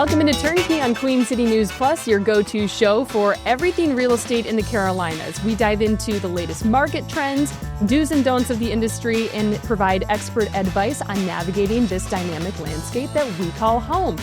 Welcome into Turnkey on Queen City News Plus, your go-to show for everything real estate in the Carolinas. We dive into the latest market trends, do's and don'ts of the industry, and provide expert advice on navigating this dynamic landscape that we call home.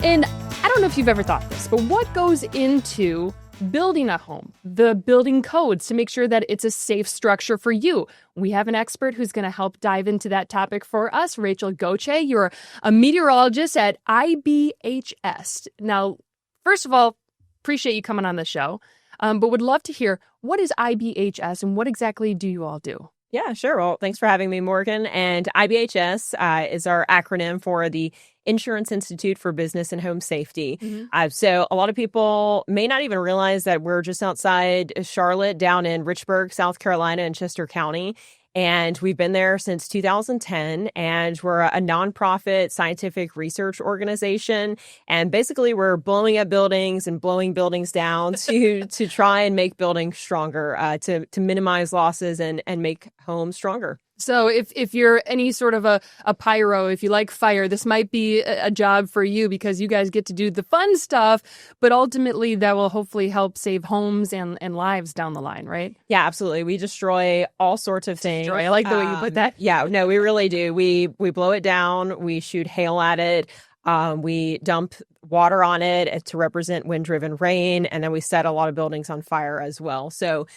And I don't know if you've ever thought this, but what goes into building a home, the building codes to make sure that it's a safe structure for you? We have an expert who's going to help dive into that topic for us. Rachel Goche, you're a meteorologist at IBHS. Now, first of all, appreciate you coming on the show, but would love to hear, what is IBHS and what exactly do you all do? Yeah, sure. Well, thanks for having me, Morgan. And IBHS is our acronym for the Insurance Institute for Business and Home Safety. So a lot of people may not even realize that we're just outside Charlotte, down in Richburg, South Carolina, in Chester County. And we've been there since 2010, and we're a nonprofit scientific research organization. And basically, we're blowing up buildings and blowing buildings down to try and make buildings stronger, to minimize losses and make homes stronger. So if you're any sort of a pyro, if you like fire, this might be a job for you because you guys get to do the fun stuff, but ultimately that will hopefully help save homes and lives down the line, right? Yeah, absolutely. We destroy all sorts of things. I like the way you put that. Yeah, no, we really do. We blow it down. We shoot hail at it. We dump water on it to represent wind-driven rain, and then we set a lot of buildings on fire as well. So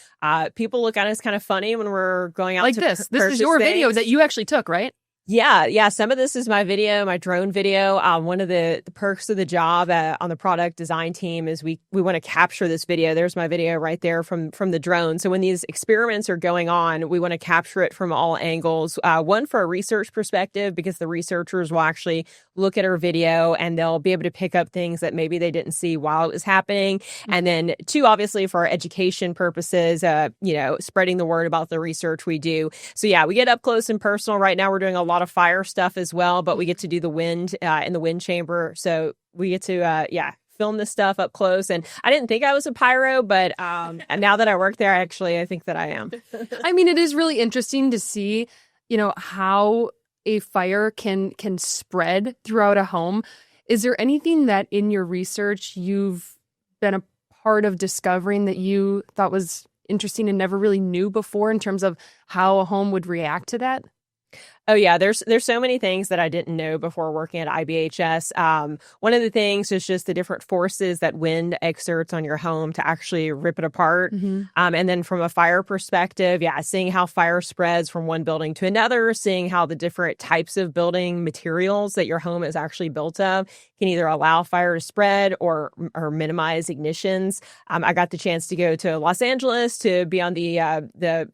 people look at us kind of funny when we're going out like to this. This is your video that you actually took, right? Yeah. Some of this is my video, my drone video. One of the perks of the job on the product design team is we want to capture this video. There's my video right there from the drone. So when these experiments are going on, we want to capture it from all angles. One, for a research perspective, because the researchers will actually look at our video and they'll be able to pick up things that maybe they didn't see while it was happening. And then two, obviously for our education purposes, spreading the word about the research we do. So yeah, we get up close and personal. Right now we're doing a lot of fire stuff as well, but we get to do the wind in the wind chamber. So we get to, film this stuff up close. And I didn't think I was a pyro, but now that I work there, I think that I am. I mean, it is really interesting to see, how a fire can spread throughout a home. Is there anything that in your research you've been a part of discovering that you thought was interesting and never really knew before in terms of how a home would react to that? Oh, yeah. There's so many things that I didn't know before working at IBHS. One of the things is just the different forces that wind exerts on your home to actually rip it apart. And then from a fire perspective, seeing how fire spreads from one building to another, seeing how the different types of building materials that your home is actually built of can either allow fire to spread or minimize ignitions. I got the chance to go to Los Angeles to be on the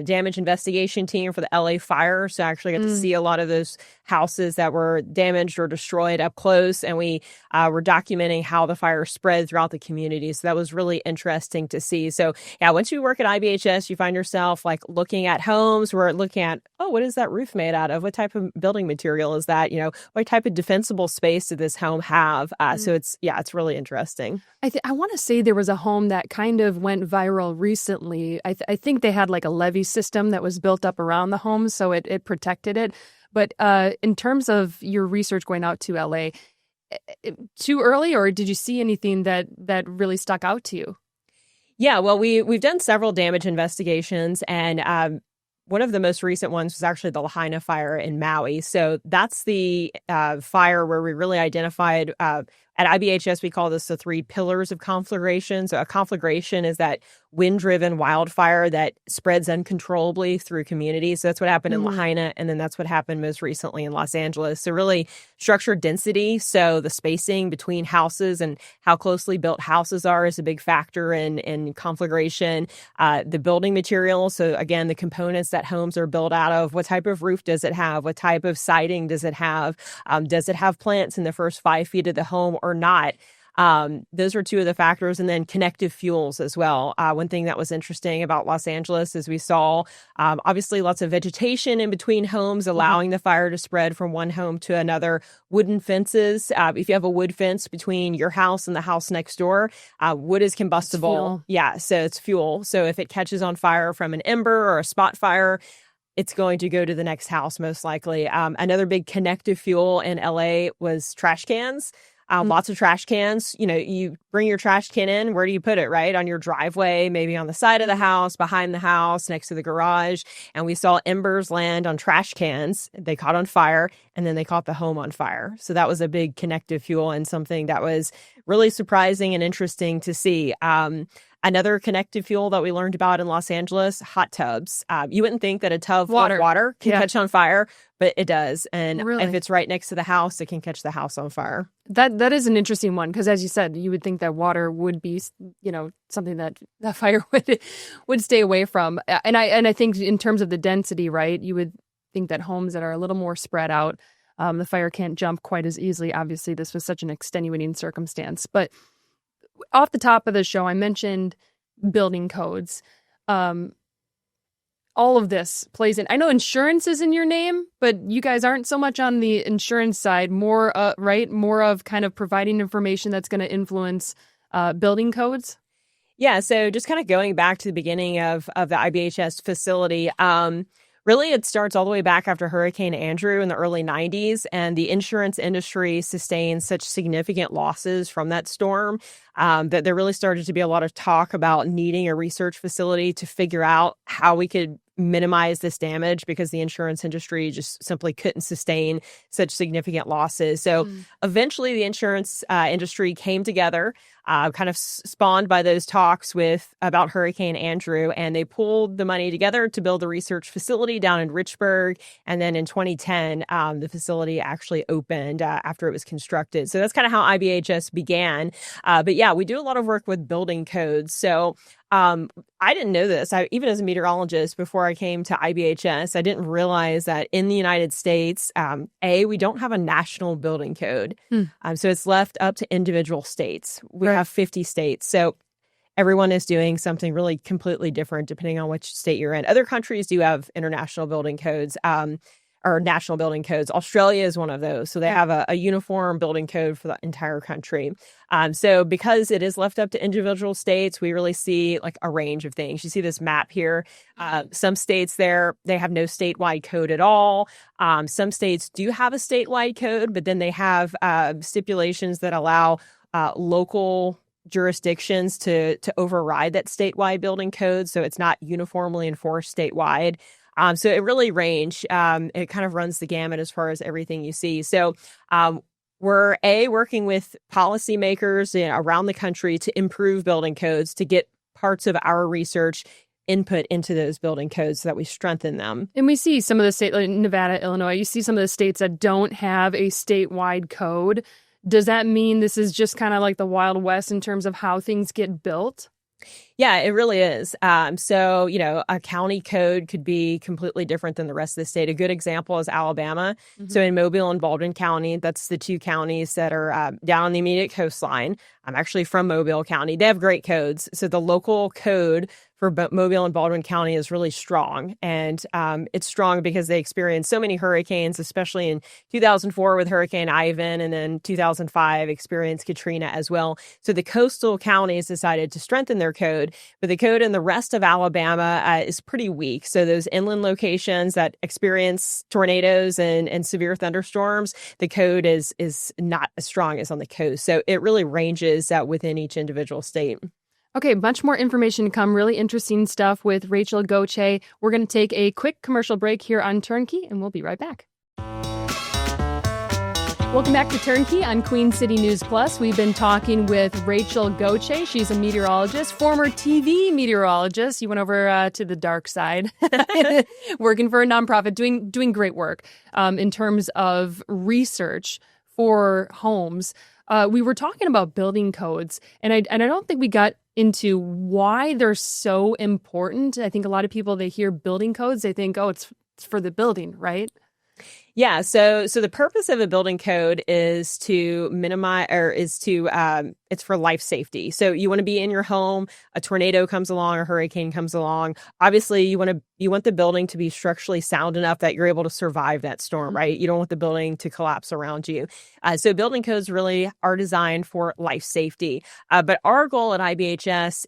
damage investigation team for the LA fire. So I actually got to see a lot of those houses that were damaged or destroyed up close. And we were documenting how the fire spread throughout the community. So that was really interesting to see. So yeah, once you work at IBHS, you find yourself like looking at homes. We're looking at, what is that roof made out of? What type of building material is that? What type of defensible space did this home have? So it's really interesting. I want to say there was a home that kind of went viral recently. I think they had like a levee system that was built up around the home, so it protected it. But in terms of your research going out to LA, too early, or did you see anything that really stuck out to you? Yeah, well, we've done several damage investigations, and one of the most recent ones was actually the Lahaina fire in Maui. So that's the fire where we really identified, at IBHS, we call this the 3 pillars of conflagration. So a conflagration is that wind-driven wildfire that spreads uncontrollably through communities. So that's what happened in Lahaina, and then that's what happened most recently in Los Angeles. So really structured density, so the spacing between houses and how closely built houses are is a big factor in conflagration. The building materials, so again, the components that homes are built out of, what type of roof does it have? What type of siding does it have? Does it have plants in the first 5 feet of the home or not? Those are two of the factors. And then connective fuels as well. One thing that was interesting about Los Angeles is we saw, obviously, lots of vegetation in between homes, allowing the fire to spread from one home to another. Wooden fences. If you have a wood fence between your house and the house next door, wood is combustible. Yeah, so it's fuel. So if it catches on fire from an ember or a spot fire, it's going to go to the next house, most likely. Another big connective fuel in LA was trash cans. Lots of trash cans. You bring your trash can in. Where do you put it, right? On your driveway, maybe on the side of the house, behind the house, next to the garage. And we saw embers land on trash cans. They caught on fire, and then they caught the home on fire. So that was a big connective fuel and something that was really surprising and interesting to see. Another connective fuel that we learned about in Los Angeles, hot tubs. You wouldn't think that a tub full of water can catch on fire, but it does. And if it's right next to the house, it can catch the house on fire. That is an interesting one because, as you said, you would think that water would be, something that fire would stay away from. And I think in terms of the density, right, you would think that homes that are a little more spread out, the fire can't jump quite as easily. Obviously, this was such an extenuating circumstance. But off the top of the show, I mentioned building codes. All of this plays in. I know insurance is in your name, but you guys aren't so much on the insurance side, more of kind of providing information that's going to influence building codes. Yeah, so just kind of going back to the beginning of the IBHS facility, really, it starts all the way back after Hurricane Andrew in the early 90s, and the insurance industry sustained such significant losses from that storm that there really started to be a lot of talk about needing a research facility to figure out how we could minimize this damage because the insurance industry just simply couldn't sustain such significant losses. So eventually the insurance industry came together, kind of spawned by those talks about Hurricane Andrew, and they pulled the money together to build a research facility down in Richburg. And then in 2010, the facility actually opened after it was constructed. So that's kind of how IBHS began. But yeah, we do a lot of work with building codes. So I didn't know this. Even as a meteorologist, before I came to IBHS, I didn't realize that in the United States, we don't have a national building code. So it's left up to individual states. We have 50 states. So everyone is doing something really completely different depending on which state you're in. Other countries do have international building codes. Or national building codes. Australia is one of those. So they have a uniform building code for the entire country. So because it is left up to individual states, we really see like a range of things. You see this map here. Some states they have no statewide code at all. Some states do have a statewide code, but then they have stipulations that allow local jurisdictions to override that statewide building code. So it's not uniformly enforced statewide. So it really ranged. It kind of runs the gamut as far as everything you see. So we're working with policymakers around the country to improve building codes, to get parts of our research input into those building codes so that we strengthen them. And we see some of the states, like Nevada, Illinois, you see some of the states that don't have a statewide code. Does that mean this is just kind of like the Wild West in terms of how things get built? Yeah, it really is. So, a county code could be completely different than the rest of the state. A good example is Alabama. So in Mobile and Baldwin County, that's the two counties that are down on the immediate coastline. I'm actually from Mobile County. They have great codes. So the local code for Mobile and Baldwin County is really strong. And it's strong because they experienced so many hurricanes, especially in 2004 with Hurricane Ivan, and then 2005 experienced Katrina as well. So the coastal counties decided to strengthen their code, but the code in the rest of Alabama is pretty weak. So those inland locations that experience tornadoes and severe thunderstorms, the code is not as strong as on the coast. So it really ranges within each individual state. Okay, much more information to come. Really interesting stuff with Rachel Goche. We're going to take a quick commercial break here on Turnkey, and we'll be right back. Welcome back to Turnkey on Queen City News Plus. We've been talking with Rachel Goche. She's a meteorologist, former TV meteorologist. You went over to the dark side, working for a nonprofit, doing great work in terms of research for homes. We were talking about building codes, and I don't think we got into why they're so important. I think a lot of people, they hear building codes, they think, oh, it's for the building, right? Yeah. So the purpose of a building code is to minimize, it's for life safety. So you want to be in your home, a tornado comes along, a hurricane comes along. Obviously, you want the building to be structurally sound enough that you're able to survive that storm, right? You don't want the building to collapse around you. So building codes really are designed for life safety. But our goal at IBHS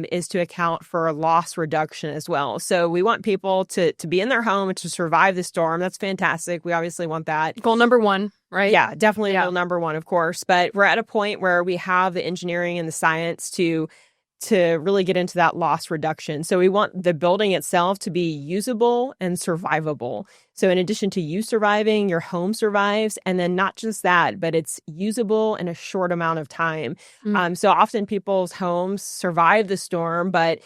is to account for loss reduction as well. So we want people to be in their home and to survive the storm. That's fantastic. We obviously want that. Goal number one, right? Yeah, definitely goal number one, of course. But we're at a point where we have the engineering and the science to really get into that loss reduction. So we want the building itself to be usable and survivable. So in addition to you surviving, your home survives. And then not just that, but it's usable in a short amount of time. So often people's homes survive the storm, but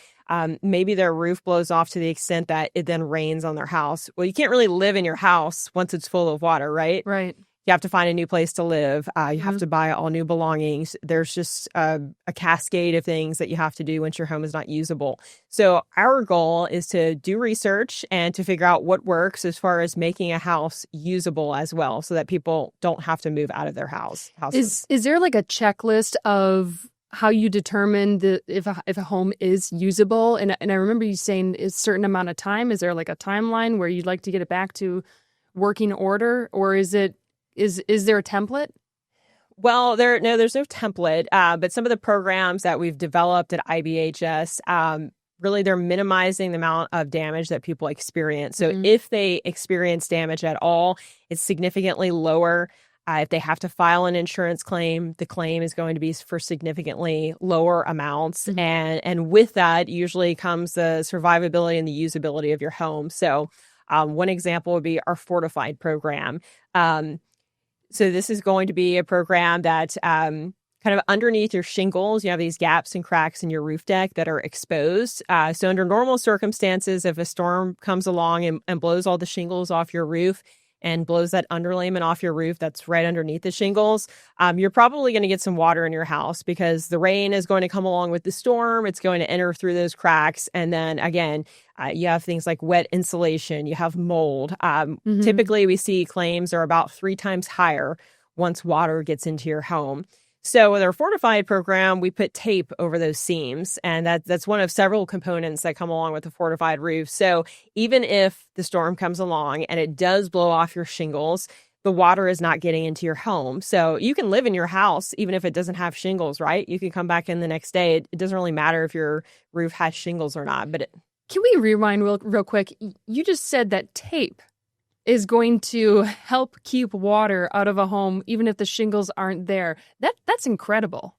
maybe their roof blows off to the extent that it then rains on their house. Well, you can't really live in your house once it's full of water, right? Right. You have to find a new place to live. You have to buy all new belongings. There's just a cascade of things that you have to do once your home is not usable. So our goal is to do research and to figure out what works as far as making a house usable as well, so that people don't have to move out of their houses. Is there like a checklist of how you determine if a home is usable? And I remember you saying a certain amount of time. Is there like a timeline where you'd like to get it back to working order, or is there a template? Well, there's no template, but some of the programs that we've developed at IBHS, really they're minimizing the amount of damage that people experience. So if they experience damage at all, it's significantly lower. If they have to file an insurance claim, the claim is going to be for significantly lower amounts. And with that usually comes the survivability and the usability of your home. So one example would be our Fortified program. So this is going to be a program that kind of underneath your shingles, you have these gaps and cracks in your roof deck that are exposed. So under normal circumstances, if a storm comes along and blows all the shingles off your roof and blows that underlayment off your roof that's right underneath the shingles, you're probably going to get some water in your house because the rain is going to come along with the storm. It's going to enter through those cracks. And then again, you have things like wet insulation, you have mold. Typically, we see claims are about 3 times higher once water gets into your home. So with our Fortified program, we put tape over those seams, and that's one of several components that come along with the Fortified roof. So even if the storm comes along and it does blow off your shingles, the water is not getting into your home. So you can live in your house even if it doesn't have shingles, right? You can come back in the next day. It doesn't really matter if your roof has shingles or not. Can we rewind real quick? You just said that tape is going to help keep water out of a home even if the shingles aren't there. That's incredible.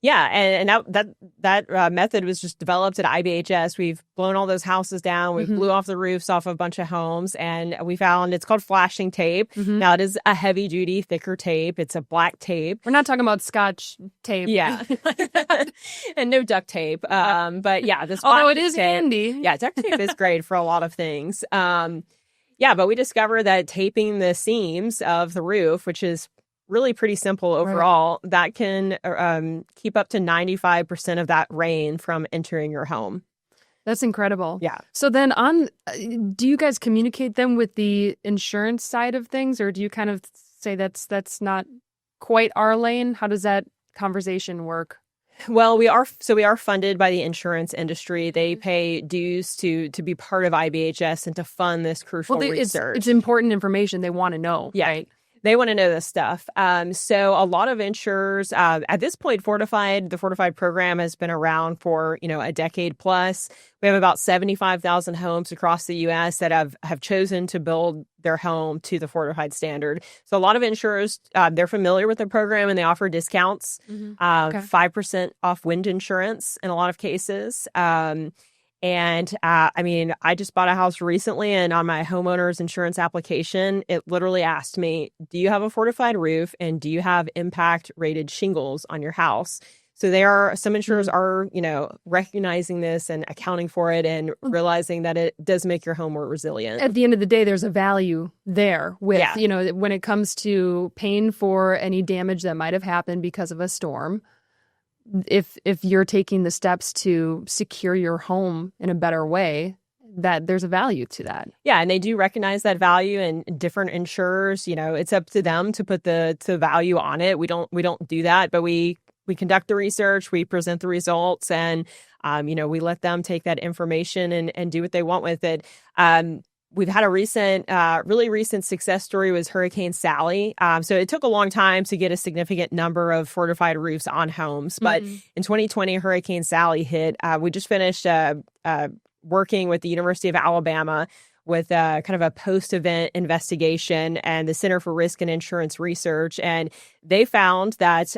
Yeah, and that method was just developed at IBHS. We've blown all those houses down. We blew off the roofs off a bunch of homes, and we found it's called flashing tape. Now, it is a heavy-duty, thicker tape. It's a black tape. We're not talking about Scotch tape. Yeah. And no duct tape. But yeah, this although it is tape, handy. Yeah, duct tape is great for a lot of things. Yeah, but we discovered that taping the seams of the roof, which is really pretty simple overall, that can keep up to 95% of that rain from entering your home. That's incredible. Yeah. So then do you guys communicate them with the insurance side of things, or do you kind of say that's not quite our lane? How does that conversation work? Well, we are funded by the insurance industry. They pay dues to be part of IBHS and to fund this crucial research. It's important information they want to know. Yeah. Right? They want to know this stuff. So a lot of insurers, at this point, the Fortified program has been around for, a decade plus. We have about 75,000 homes across the U.S. that have chosen to build their home to the Fortified standard. So a lot of insurers, they're familiar with the program and they offer discounts, 5% off wind insurance in a lot of cases. I just bought a house recently, and on my homeowner's insurance application, it literally asked me, do you have a fortified roof and do you have impact rated shingles on your house? So some insurers are, recognizing this and accounting for it and realizing that it does make your home more resilient. At the end of the day, there's a value there with, when it comes to paying for any damage that might have happened because of a storm. If you're taking the steps to secure your home in a better way, that there's a value to that. Yeah, and they do recognize that value, and different insurers, it's up to them to put the value on it. We don't do that, but we conduct the research, we present the results, and we let them take that information and do what they want with it. We've had a really recent success story was Hurricane Sally. So it took a long time to get a significant number of fortified roofs on homes. But in 2020, Hurricane Sally hit. We just finished working with the University of Alabama with kind of a post-event investigation and the Center for Risk and Insurance Research. And they found that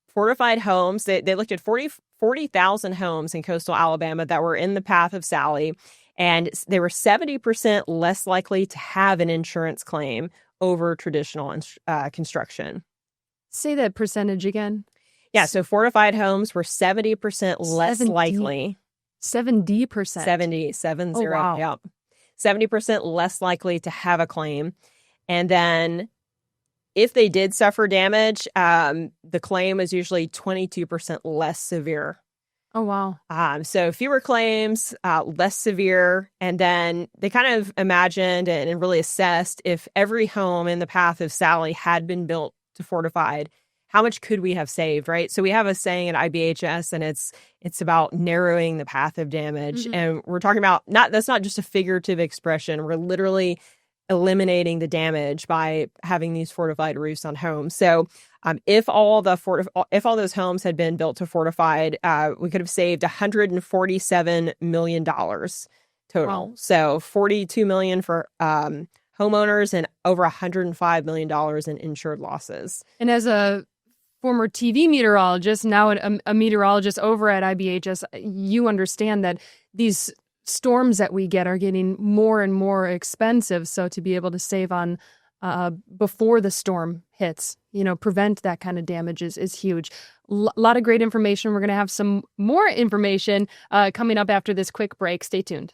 fortified homes, they looked at 40,000 homes in coastal Alabama that were in the path of Sally. And they were 70% less likely to have an insurance claim over traditional construction. Say that percentage again. Yeah, so fortified homes were 70% less likely. 70%. 70. Oh, wow. Yeah. 70% less likely to have a claim. And then if they did suffer damage, the claim is usually 22% less severe. Oh, wow. So fewer claims, less severe. And then they kind of imagined and really assessed if every home in the path of Sally had been built to fortified, how much could we have saved, right? So we have a saying at IBHS, and it's about narrowing the path of damage. And we're talking about, that's not just a figurative expression. We're literally eliminating the damage by having these fortified roofs on homes. So if all those homes had been built to fortified, we could have saved $147 million total. Wow. So $42 million for homeowners and over $105 million in insured losses. And as a former TV meteorologist, now a meteorologist over at IBHS, you understand that these storms that we get are getting more and more expensive. So to be able to save on before the storm hits, prevent that kind of damage is huge. A lot of great information. We're going to have some more information coming up after this quick break. Stay tuned.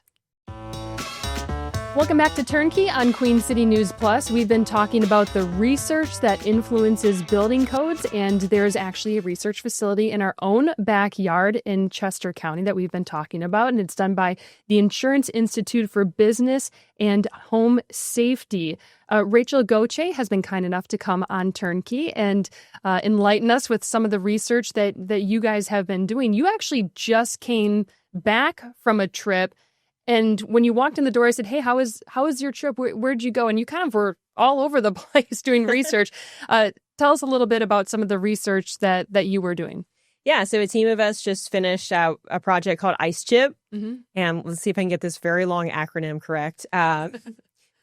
Welcome back to Turnkey on Queen City News Plus. We've been talking about the research that influences building codes, and there's actually a research facility in our own backyard in Chester County that we've been talking about, and it's done by the Insurance Institute for Business and Home Safety. Rachel Goche has been kind enough to come on Turnkey and enlighten us with some of the research that you guys have been doing. You actually just came back from a trip. And when you walked in the door, I said, "Hey, how was your trip? Where'd you go?" And you kind of were all over the place doing research. Tell us a little bit about some of the research that you were doing. Yeah, so a team of us just finished a project called Ice Chip. And let's see if I can get this very long acronym correct. The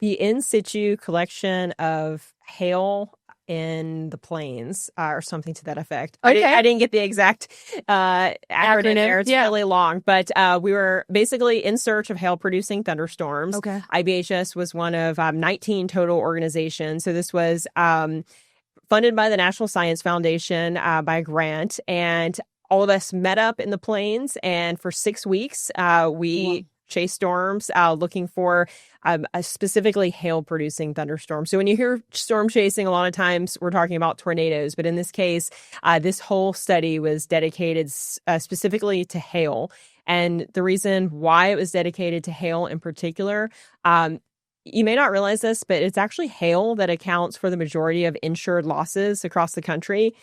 in situ collection of hail in the plains or something to that effect. Okay. I didn't get the exact acronym there. It's really long, but we were basically in search of hail-producing thunderstorms. Okay. IBHS was one of 19 total organizations. So this was funded by the National Science Foundation by a grant, and all of us met up in the plains, and for 6 weeks we chased storms looking for a specifically hail-producing thunderstorm. So when you hear storm chasing, a lot of times we're talking about tornadoes. But in this case, this whole study was dedicated specifically to hail. And the reason why it was dedicated to hail in particular, you may not realize this, but it's actually hail that accounts for the majority of insured losses across the country.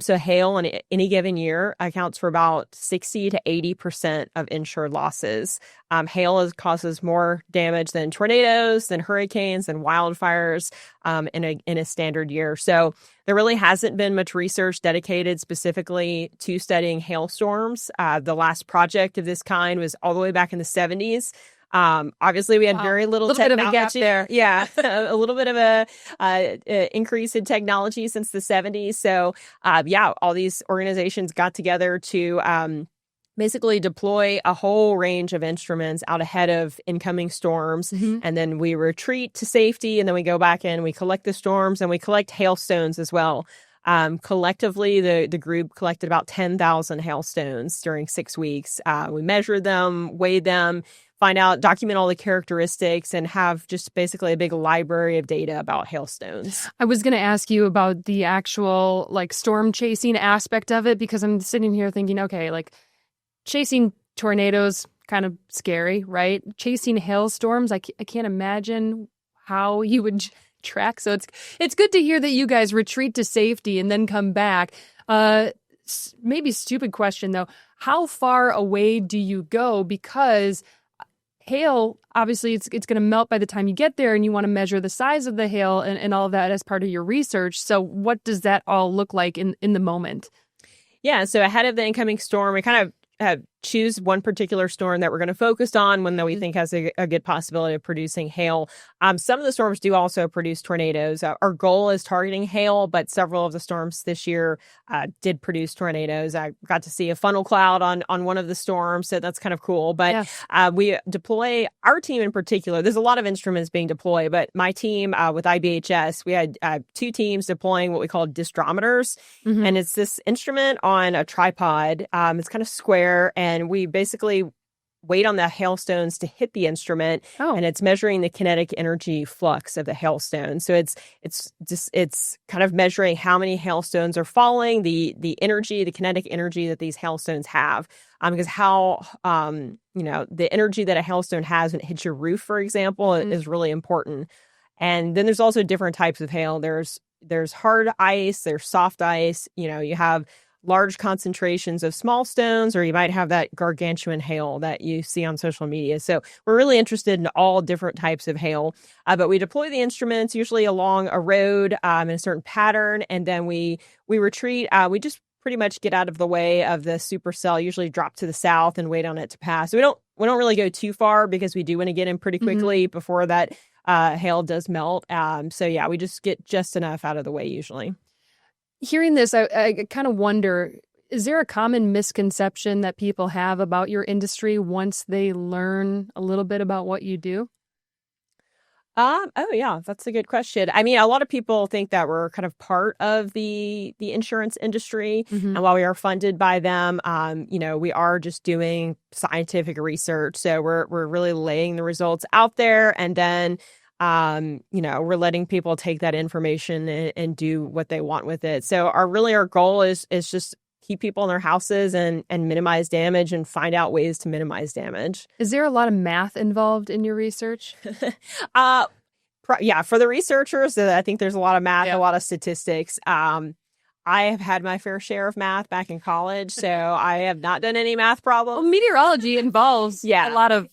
So hail in any given year accounts for about 60 to 80% of insured losses. Hail causes more damage than tornadoes, than hurricanes, than wildfires in a standard year. So there really hasn't been much research dedicated specifically to studying hailstorms. The last project of this kind was all the way back in the 70s. Obviously, we had very little technology. Bit of a gap there. Yeah, a little bit of a increase in technology since the 70s. So, all these organizations got together to basically deploy a whole range of instruments out ahead of incoming storms. And then we retreat to safety, and then we go back in, we collect the storms, and we collect hailstones as well. Collectively, the group collected about 10,000 hailstones during 6 weeks. We measured them, weighed them, document all the characteristics, and have just basically a big library of data about hailstones. I was going to ask you about the actual storm chasing aspect of it, because I'm sitting here thinking, okay, chasing tornadoes, kind of scary, right? Chasing hailstorms, I can't imagine how you would track. So it's good to hear that you guys retreat to safety and then come back. Maybe stupid question though. How far away do you go? Because hail, obviously it's going to melt by the time you get there, and you want to measure the size of the hail and all of that as part of your research. So what does that all look like in the moment? Yeah, so ahead of the incoming storm, we kind of choose one particular storm that we're going to focus on, one that we think has a good possibility of producing hail. Some of the storms do also produce tornadoes. Our goal is targeting hail, but several of the storms this year did produce tornadoes. I got to see a funnel cloud on one of the storms, so that's kind of cool. But we deploy, our team in particular, there's a lot of instruments being deployed, but my team with IBHS, we had 2 teams deploying what we call disdrometers. And it's this instrument on a tripod. It's kind of square, and we basically wait on the hailstones to hit the instrument, and it's measuring the kinetic energy flux of the hailstone. So it's kind of measuring how many hailstones are falling, the energy, the kinetic energy that these hailstones have. Because how the energy that a hailstone has when it hits your roof, for example, is really important. And then there's also different types of hail. There's hard ice, there's soft ice. You have large concentrations of small stones, or you might have that gargantuan hail that you see on social media. So we're really interested in all different types of hail. But we deploy the instruments usually along a road in a certain pattern, and then we retreat. We just pretty much get out of the way of the supercell, usually drop to the south and wait on it to pass. So we don't really go too far, because we do want to get in pretty quickly before that hail does melt. So yeah, we just get just enough out of the way usually. Hearing this, I kind of wonder, is there a common misconception that people have about your industry once they learn a little bit about what you do? Oh yeah, that's a good question. I mean, a lot of people think that we're kind of part of the insurance industry, and while we are funded by them, we are just doing scientific research. So we're really laying the results out there, and then we're letting people take that information and do what they want with it. So our goal is just keep people in their houses and minimize damage and find out ways to minimize damage. Is there a lot of math involved in your research? Yeah, for the researchers, I think there's a lot of math, a lot of statistics. I have had my fair share of math back in college, so I have not done any math problems. Well, meteorology involves a lot of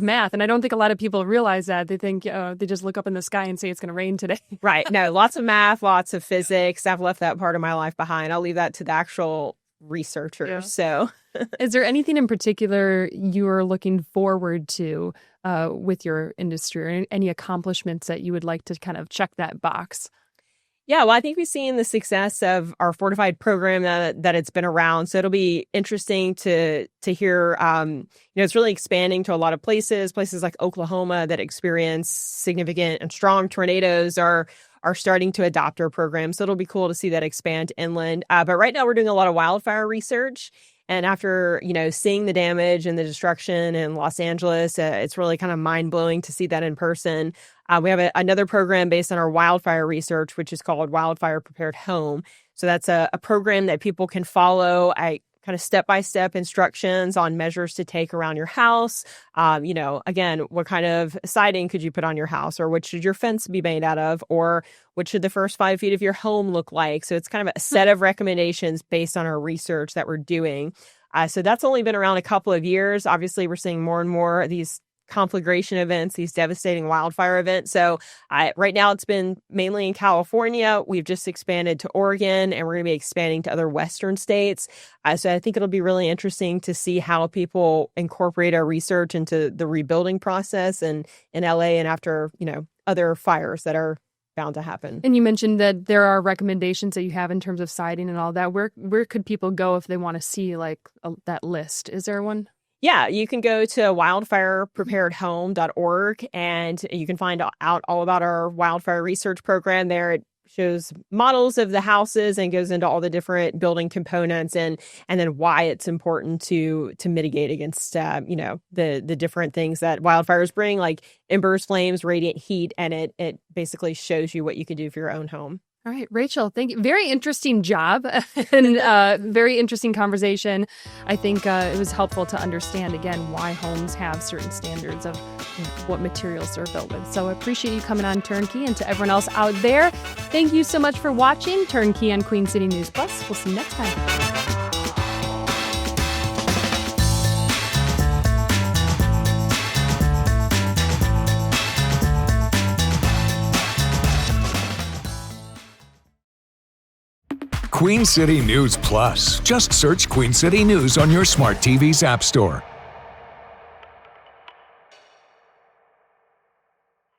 math, and I don't think a lot of people realize that. They think they just look up in the sky and say it's going to rain today. Right. No, lots of math, lots of physics. I've left that part of my life behind. I'll leave that to the actual researchers. Yeah. So, is there anything in particular you are looking forward to with your industry, or any accomplishments that you would like to kind of check that box? Yeah, well, I think we've seen the success of our fortified program that it's been around. So it'll be interesting to hear. It's really expanding to a lot of places like Oklahoma that experience significant and strong tornadoes are starting to adopt our program. So it'll be cool to see that expand inland. But right now we're doing a lot of wildfire research. And after, seeing the damage and the destruction in Los Angeles, it's really kind of mind-blowing to see that in person. We have another program based on our wildfire research, which is called Wildfire Prepared Home. So that's a program that people can follow. Kind of step-by-step instructions on measures to take around your house. Again, what kind of siding could you put on your house, or what should your fence be made out of, or what should the first 5 feet of your home look like? So it's kind of a set of recommendations based on our research that we're doing. So that's only been around a couple of years. Obviously, we're seeing more and more of these conflagration events, these devastating wildfire events. So right now it's been mainly in California. We've just expanded to Oregon, and we're going to be expanding to other Western states. So I think it'll be really interesting to see how people incorporate our research into the rebuilding process in LA and after, other fires that are bound to happen. And you mentioned that there are recommendations that you have in terms of siding and all that. Where could people go if they want to see that list? Is there one? Yeah, you can go to wildfirepreparedhome.org, and you can find out all about our wildfire research program there. It shows models of the houses and goes into all the different building components and then why it's important to mitigate against the different things that wildfires bring, like embers, flames, radiant heat, and it basically shows you what you can do for your own home. All right, Rachel, thank you. Very interesting job and very interesting conversation. I think it was helpful to understand, again, why homes have certain standards of what materials they're built with. So I appreciate you coming on Turnkey, and to everyone else out there, thank you so much for watching Turnkey on Queen City News Plus. We'll see you next time. Queen City News Plus. Just search Queen City News on your smart TV's app store.